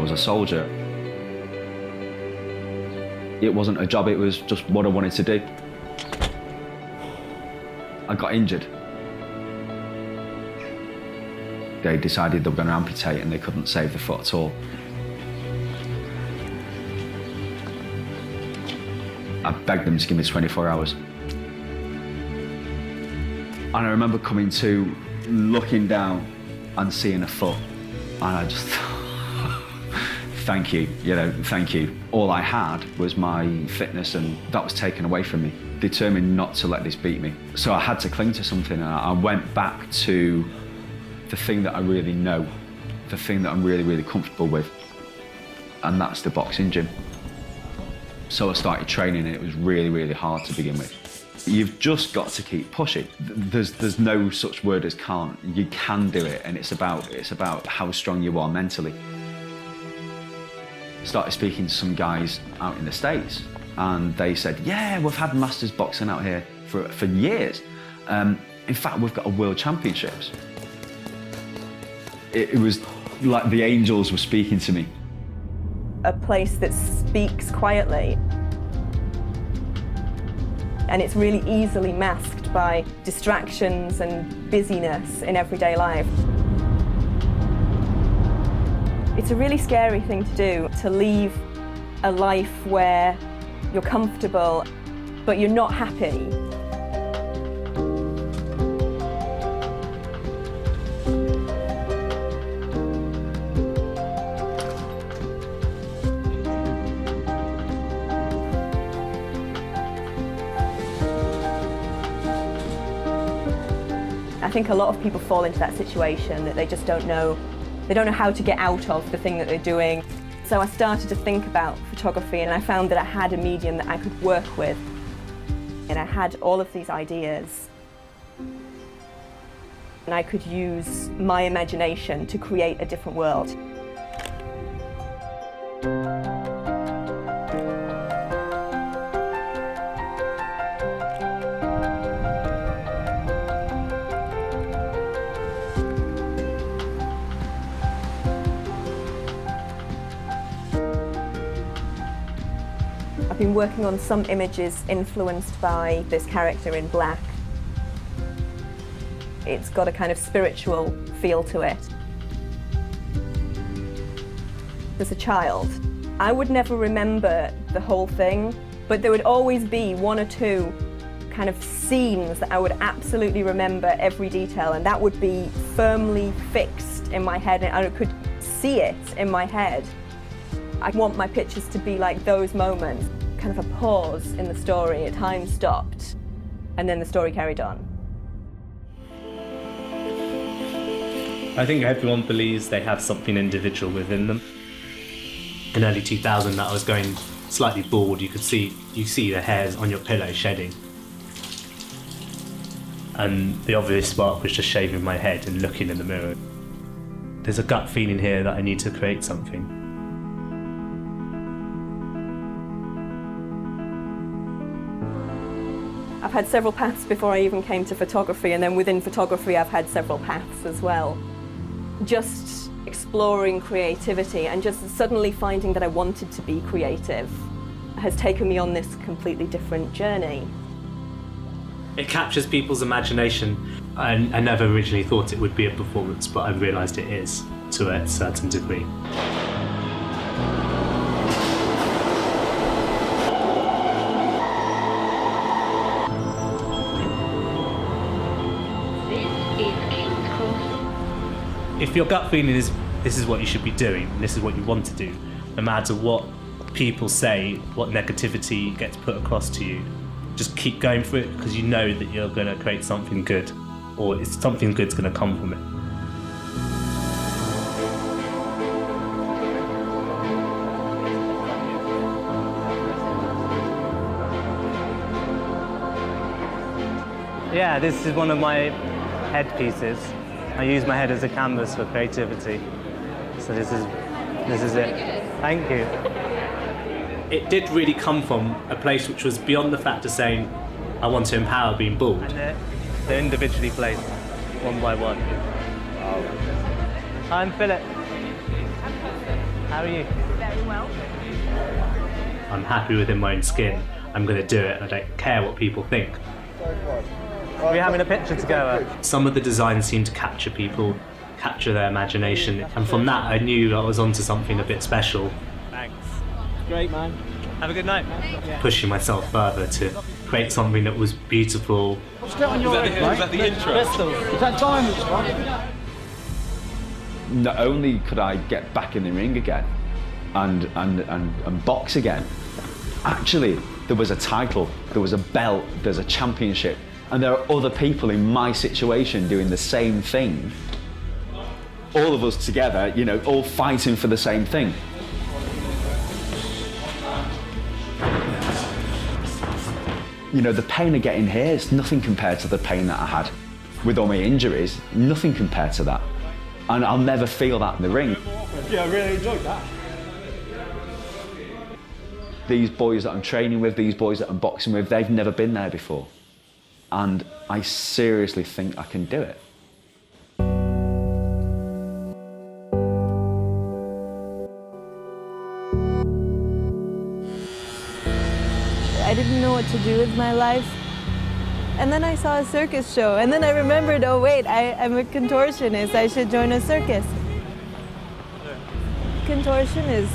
was a soldier. It wasn't a job, it was just what I wanted to do. I got injured. They decided they were going to amputate and they couldn't save the foot at all. I begged them to give me 24 hours. And I remember coming to, looking down and seeing a foot, and I just thought, thank you, thank you. All I had was my fitness, and that was taken away from me. Determined not to let this beat me. So I had to cling to something, and I went back to the thing that I really know, the thing that I'm really, really comfortable with, and that's the boxing gym. So I started training, and it was really, really hard to begin with. You've just got to keep pushing. There's no such word as can't. You can do it, and it's about how strong you are mentally. Started speaking to some guys out in the States, and they said, yeah, we've had masters boxing out here for years. In fact, we've got a world championships. It was like the angels were speaking to me. A place that speaks quietly. And it's really easily masked by distractions and busyness in everyday life. It's a really scary thing to do, to leave a life where you're comfortable, but you're not happy. I think a lot of people fall into that situation that they just don't know. They don't know how to get out of the thing that they're doing. So I started to think about photography, and I found that I had a medium that I could work with. And I had all of these ideas. And I could use my imagination to create a different world. I've been working on some images influenced by this character in black. It's got a kind of spiritual feel to it. As a child, I would never remember the whole thing, but there would always be one or two kind of scenes that I would absolutely remember every detail, and that would be firmly fixed in my head, and I could see it in my head. I want my pictures to be like those moments, kind of a pause in the story, a time stopped, and then the story carried on. I think everyone believes they have something individual within them. In early 2000, that I was going slightly bald. You see the hairs on your pillow shedding. And the obvious spark was just shaving my head and looking in the mirror. There's a gut feeling here that I need to create something. I've had several paths before I even came to photography, and then within photography I've had several paths as well. Just exploring creativity and just suddenly finding that I wanted to be creative has taken me on this completely different journey. It captures people's imagination. I never originally thought it would be a performance, but I realised it is, to a certain degree. If your gut feeling is this is what you should be doing, this is what you want to do, no matter what people say, what negativity gets put across to you, just keep going for it, because you know that you're going to create something good, or something good's going to come from it. Yeah, this is one of my headpieces. I use my head as a canvas for creativity. So this is it. Thank you. It did really come from a place which was beyond the fact of saying, I want to empower being bald. And they're individually placed, one by one. I'm Philip. How are you? Very well. I'm happy within my own skin. I'm going to do it. I don't care what people think. We're having a picture together. Some of the designs seem to capture people, capture their imagination, and from that I knew I was onto something a bit special. Thanks. Great, man. Have a good night. Pushing myself further to create something that was beautiful. What's that on your head, mate? Was that the intro? Is that diamonds, right? Not only could I get back in the ring again and box again, actually there was a title, there was a belt, there's a championship, and there are other people in my situation doing the same thing. All of us together, you know, all fighting for the same thing. You know, the pain of getting here is nothing compared to the pain that I had with all my injuries, nothing compared to that. And I'll never feel that in the ring. Yeah, I really enjoyed that. These boys that I'm training with, these boys that I'm boxing with, they've never been there before. And I seriously think I can do it. I didn't know what to do with my life. And then I saw a circus show, and then I remembered, oh wait, I'm a contortionist, I should join a circus. Contortion is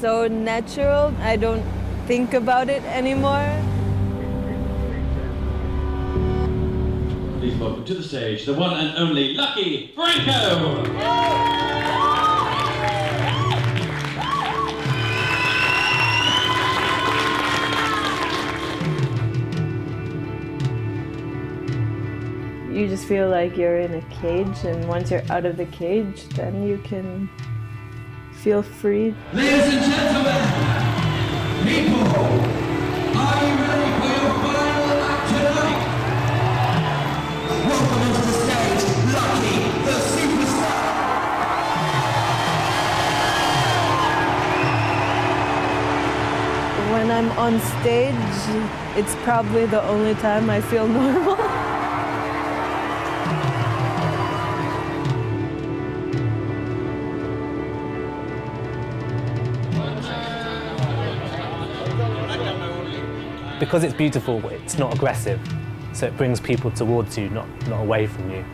so natural, I don't think about it anymore. Please welcome to the stage the one and only Lucky Franco! You just feel like you're in a cage, and once you're out of the cage, then you can feel free. Ladies and gentlemen, people, are you ready for your final act tonight? Welcome onto the stage, Lucky, the superstar. When I'm on stage, it's probably the only time I feel normal. Because it's beautiful, it's not aggressive, so it brings people towards you, not away from you.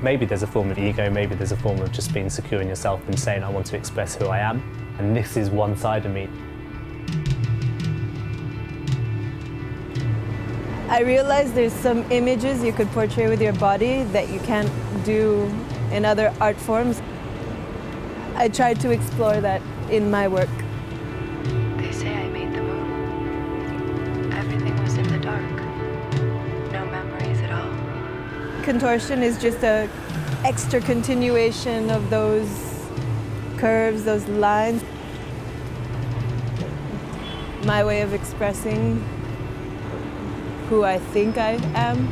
Maybe there's a form of ego, maybe there's a form of just being secure in yourself and saying, I want to express who I am, and this is one side of me. I realized there's some images you could portray with your body that you can't do in other art forms. I tried to explore that in my work. They say I made the move. Everything was in the dark. No memories at all. Contortion is just an extra continuation of those curves, those lines. My way of expressing who I think I am.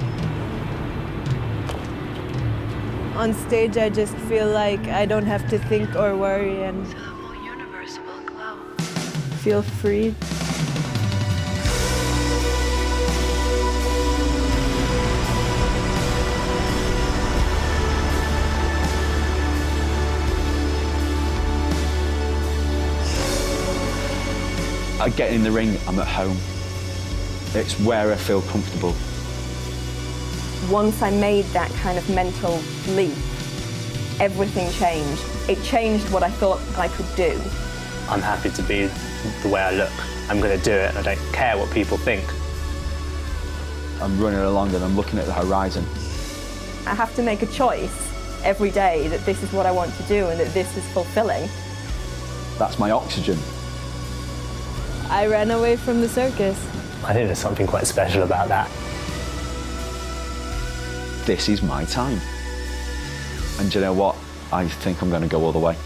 On stage, I just feel like I don't have to think or worry and So the whole universe will glow. feel free. I get in the ring, I'm at home. It's where I feel comfortable. Once I made that kind of mental leap, everything changed. It changed what I thought I could do. I'm happy to be the way I look. I'm going to do it, and I don't care what people think. I'm running along and I'm looking at the horizon. I have to make a choice every day that this is what I want to do and that this is fulfilling. That's my oxygen. I ran away from the circus. I think there's something quite special about that. This is my time. And do you know what? I think I'm going to go all the way.